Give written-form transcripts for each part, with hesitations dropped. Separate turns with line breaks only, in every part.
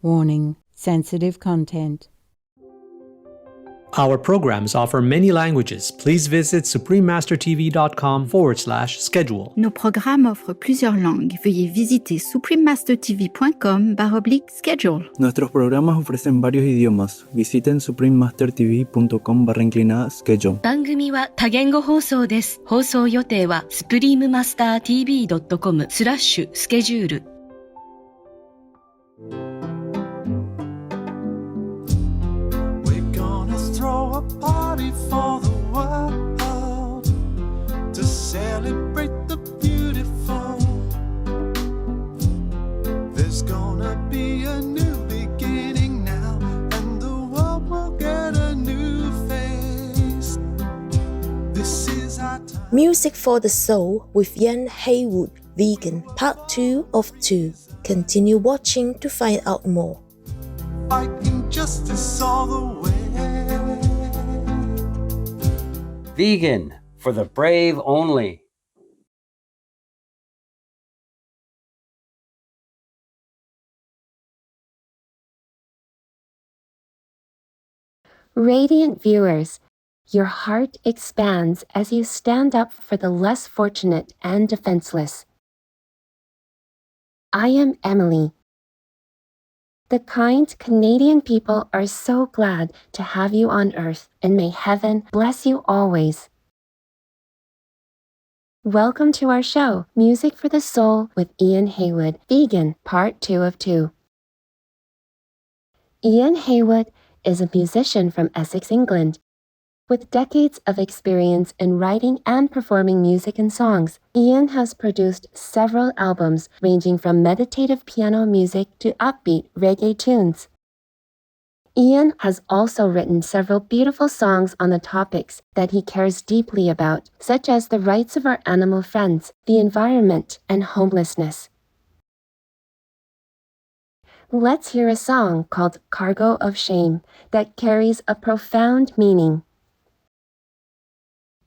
Warning: sensitive content.
Our programs offer many languages. Please visit suprememastertv.com/schedule.
Nos programmes offrent plusieurs langues. Veuillez visiter suprememastertv.com/schedule.
Nuestros programas ofrecen varios idiomas. Visiten suprememastertv.com/schedule.
番組は多言語放送です。放送予定は suprememastertv.com/schedule。Throw
a party for the world to celebrate the beautiful. There's gonna be a new beginning now, and the world will get a new face. This is our time.
Music for the Soul with Ian Haywood, Vegan, Part 2 of 2. Continue watching to find out more.
Fight injustice all the way.
Vegan, for the brave only.
Radiant viewers, your heart expands as you stand up for the less fortunate and defenseless. I am Emily. The kind Canadian people are so glad to have you on Earth, and may heaven bless you always. Welcome to our show, Music for the Soul with Ian Haywood, Vegan, Part 2 of 2. Ian Haywood is a musician from Essex, England. With decades of experience in writing and performing music and songs, Ian has produced several albums ranging from meditative piano music to upbeat reggae tunes. Ian has also written several beautiful songs on the topics that he cares deeply about, such as the rights of our animal friends, the environment, and homelessness. Let's hear a song called Cargo of Shame that carries a profound meaning.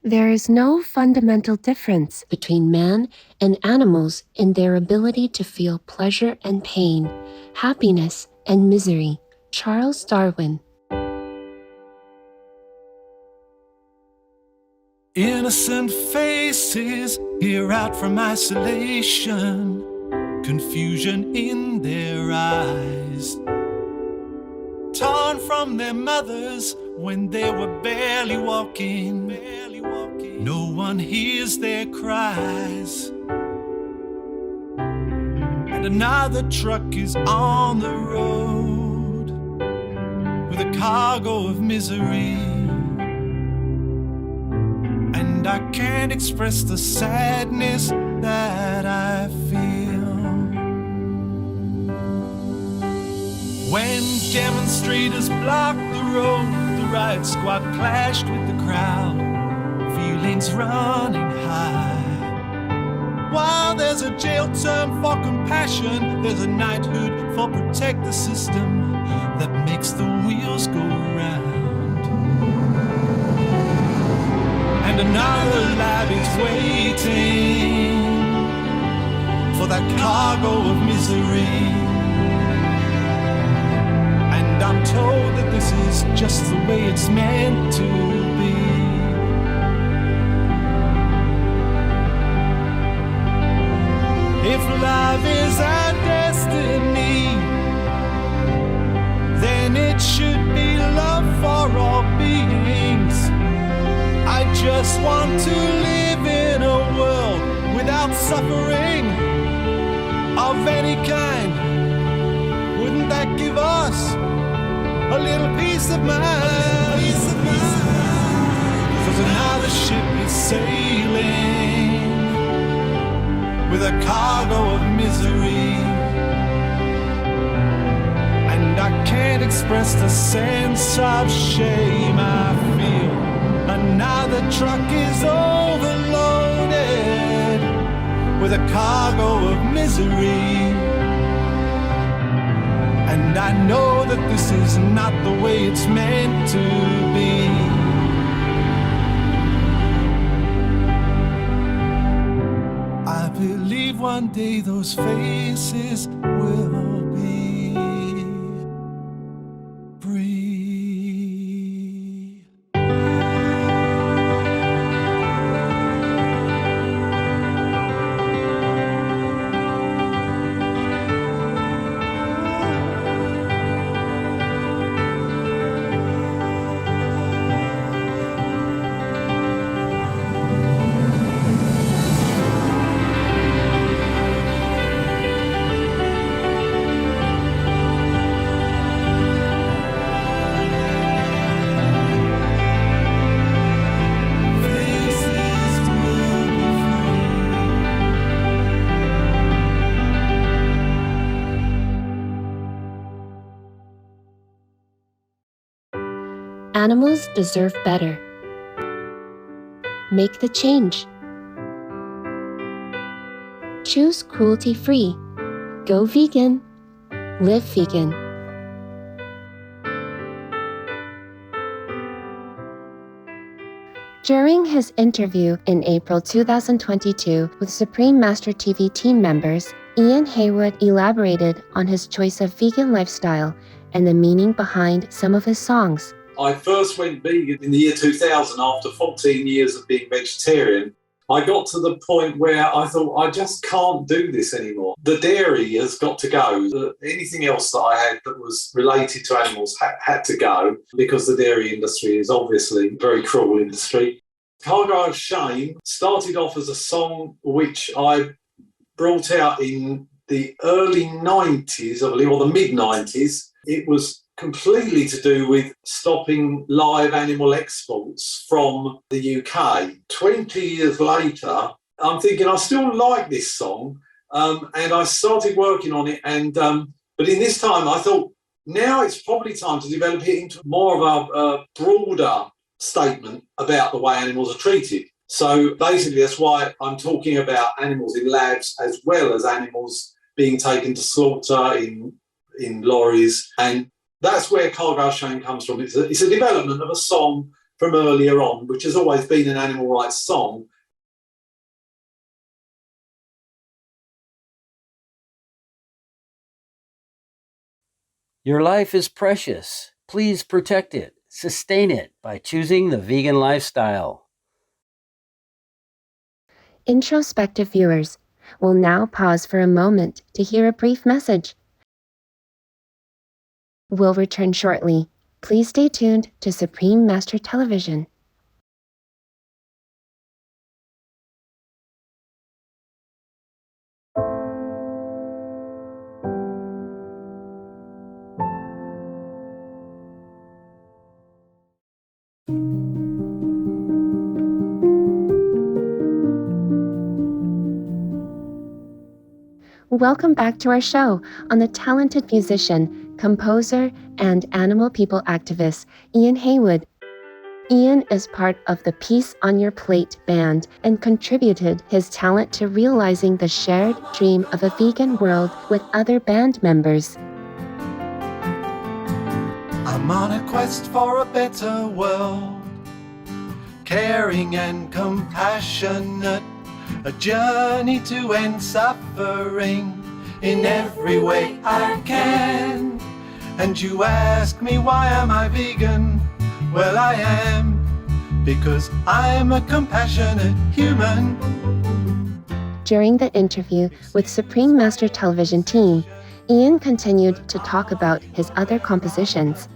There is no fundamental difference between man and animals in their ability to feel pleasure and pain, happiness and misery. Charles Darwin.
Innocent faces peer out from isolation, confusion in their eyes. Torn from their mothers when they were barely walking. No one hears their cries. And another truck is on the road with a cargo of misery. And I can't express the sadness that I feel when demonstrators blocked the road. The riot squad clashed with the crowd, feelings running high. While there's a jail term for compassion, there's a knighthood for protect the system that makes the wheels go round. And another lab is waiting for that cargo of misery. And I'm told that this is just the way it's meant to be. If love is our destiny, then it should be love for all beings. I just want to live in a world without suffering of any kind. Wouldn't that give us a little peace of mind? Because another ship is sailing with a cargo of misery, and I can't express the sense of shame I feel. Another truck is overloaded with a cargo of misery, and I know that this is not the way it's meant to be. I believe one day those faces will be
Animals deserve better. Make the change. Choose cruelty-free. Go vegan. Live vegan. During his interview in April 2022 with Supreme Master TV team members, Ian Haywood elaborated on his choice of vegan lifestyle and the meaning behind some of his songs.
I first went vegan in the year 2000 after 14 years of being vegetarian. I got to the point where I thought, I just can't do this anymore. The dairy has got to go. Anything else that I had that was related to animals had to go, because the dairy industry is obviously a very cruel industry. Cargo of Shame started off as a song which I brought out in the early 90s, I believe, or the mid-90s. It was completely to do with stopping live animal exports from the UK. 20 years later, I'm thinking I still like this song, and I started working on it. But in this time, I thought now it's probably time to develop it into more of a broader statement about the way animals are treated. So basically, that's why I'm talking about animals in labs as well as animals being taken to slaughter in lorries. And that's where Cargo Shame comes from. It's a development of a song from earlier on, which has always been an animal rights song.
Your life is precious. Please protect it. Sustain it by choosing the vegan lifestyle.
Introspective viewers will now pause for a moment to hear a brief message. We'll return shortly. Please stay tuned to Supreme Master Television. Welcome back to our show on the talented musician, composer, and animal people activist, Ian Haywood. Ian is part of the Peace on Your Plate band and contributed his talent to realizing the shared dream of a vegan world with other band members.
I'm on a quest for a better world, caring and compassionate, a journey to end suffering in every way I can. And you ask me, why am I vegan? Well, I am, because I'm a compassionate human.
During the interview with Supreme Master Television team, Ian continued to talk about his other compositions.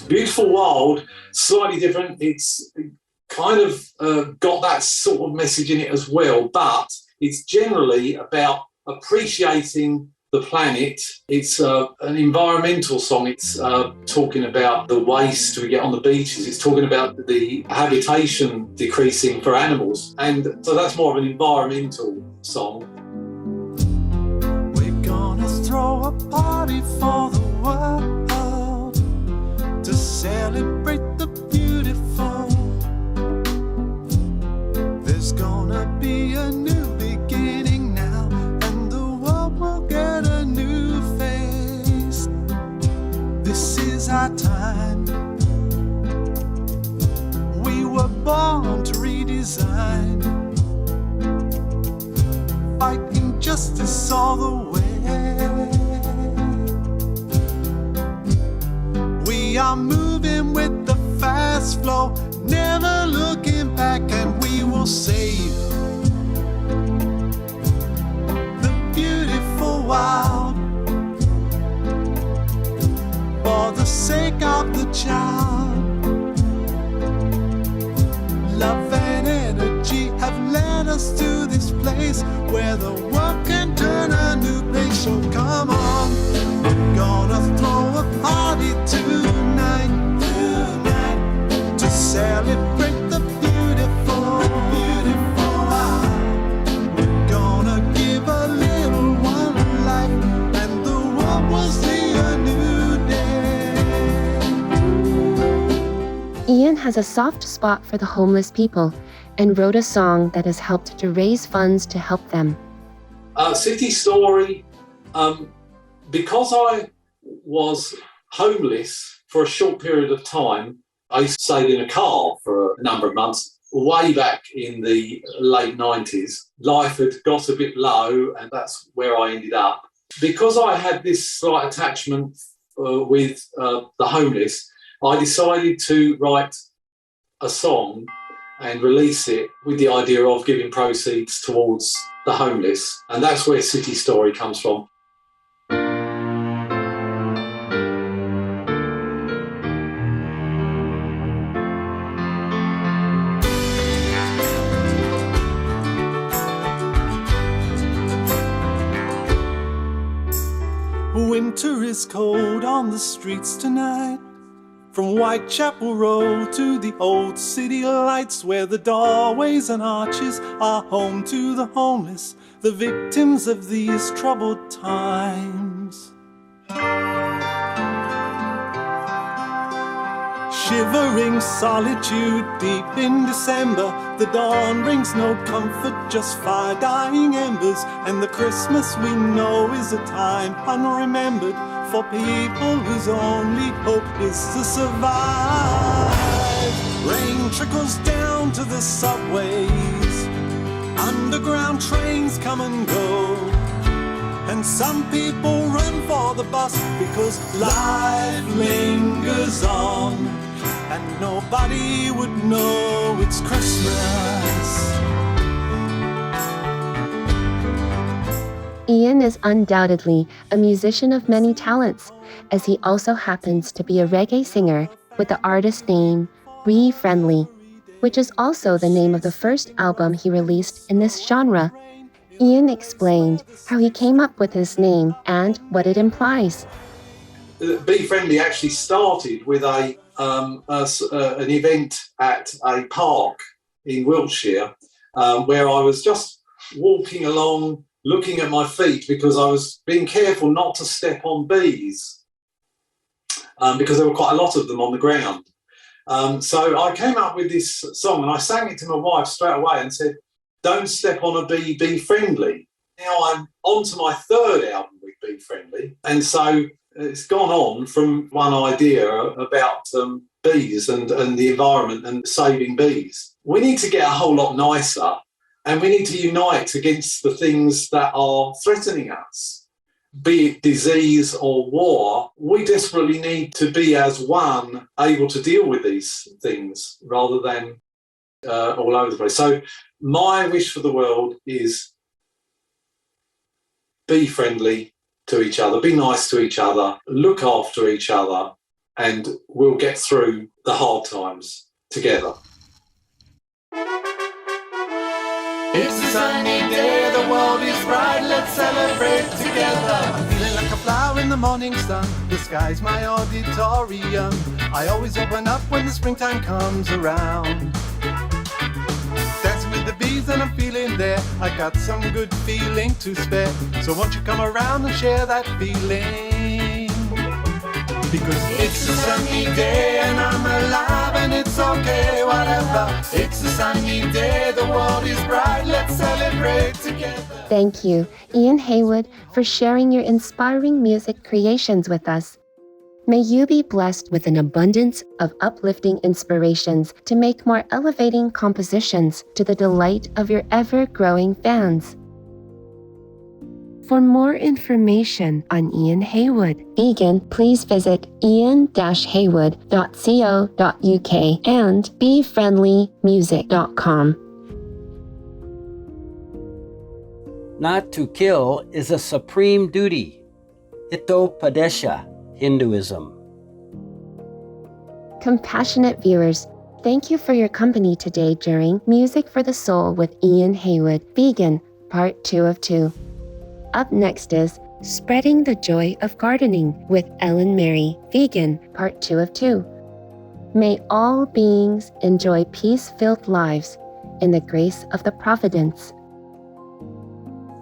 Beautiful Wild, slightly different. It's kind of got that sort of message in it as well, but it's generally about appreciating the planet. It's an environmental song. It's talking about the waste we get on the beaches. It's talking about the habitation decreasing for animals. And so that's more of an environmental song.
We're gonna throw a party for the world to celebrate the beautiful. There's gonna be a new beginning now, and the world will get a new face. This is our time. We were born to redesign, fight injustice all the way. We are moving with the fast flow, never looking back, and we will save the beautiful wild for the sake of the child. Love and energy have led us to this place where the world can turn a new page. So come on, we're gonna throw a party tonight to celebrate the beautiful, beautiful life. We're gonna give a little one life, and the world will see a new day.
Ian has a soft spot for the homeless people and wrote a song that has helped to raise funds to help them.
City Story, because I was homeless for a short period of time, I stayed in a car for a number of months, way back in the late 90s. Life had got a bit low, and that's where I ended up. Because I had this slight attachment with the homeless, I decided to write a song and release it with the idea of giving proceeds towards the homeless. And that's where City Story comes from.
Winter is cold on the streets tonight. From Whitechapel Road to the old city lights, where the doorways and arches are home to the homeless, the victims of these troubled times. Shivering solitude deep in December, the dawn brings no comfort, just fire dying embers, and the Christmas we know is a time unremembered for people whose only hope is to survive. Rain trickles down to the subways, underground trains come and go, and some people run for the bus because life lingers on, and nobody would know it's Christmas.
Ian is undoubtedly a musician of many talents, as he also happens to be a reggae singer with the artist name Be Friendly, which is also the name of the first album he released in this genre. Ian explained how he came up with his name and what it implies.
Be Friendly actually started with an event at a park in Wiltshire, where I was just walking along, looking at my feet because I was being careful not to step on bees, because there were quite a lot of them on the ground. So I came up with this song and I sang it to my wife straight away and said, "Don't step on a bee, be friendly." Now I'm on to my third album with Be Friendly, and so it's gone on from one idea about bees and the environment and saving bees. We need to get a whole lot nicer, and we need to unite against the things that are threatening us, be it disease or war. We desperately need to be as one, able to deal with these things rather than all over the place. So my wish for the world is be friendly to each other, be nice to each other, look after each other, and we'll get through the hard times together.
It's a sunny day, the world is bright, let's celebrate together. I'm feeling like a flower in the morning sun, the sky's my auditorium. I always open up when the springtime comes around. Dancing with the bees and I'm feeling there, I got some good feeling to spare. So won't you come around and share that feeling? Because it's a sunny day and I'm alive and it's okay, whatever. It's a sunny day, the world is bright, let's celebrate together.
Thank you, Ian Haywood, for sharing your inspiring music creations with us. May you be blessed with an abundance of uplifting inspirations to make more elevating compositions to the delight of your ever-growing fans. For more information on Ian Haywood, vegan, please visit ian-haywood.co.uk and befriendlymusic.com.
Not to kill is a supreme duty. Hitopadesha, Hinduism.
Compassionate viewers, thank you for your company today during Music for the Soul with Ian Haywood, Vegan, Part 2 of 2. Up next is Spreading the Joy of Gardening with Ellen Mary, Vegan, Part 2 of 2. May all beings enjoy peace-filled lives in the grace of the Providence.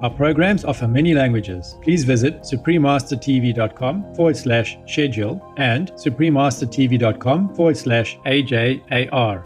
Our programs offer many languages. Please visit suprememastertv.com/schedule and suprememastertv.com/AJAR.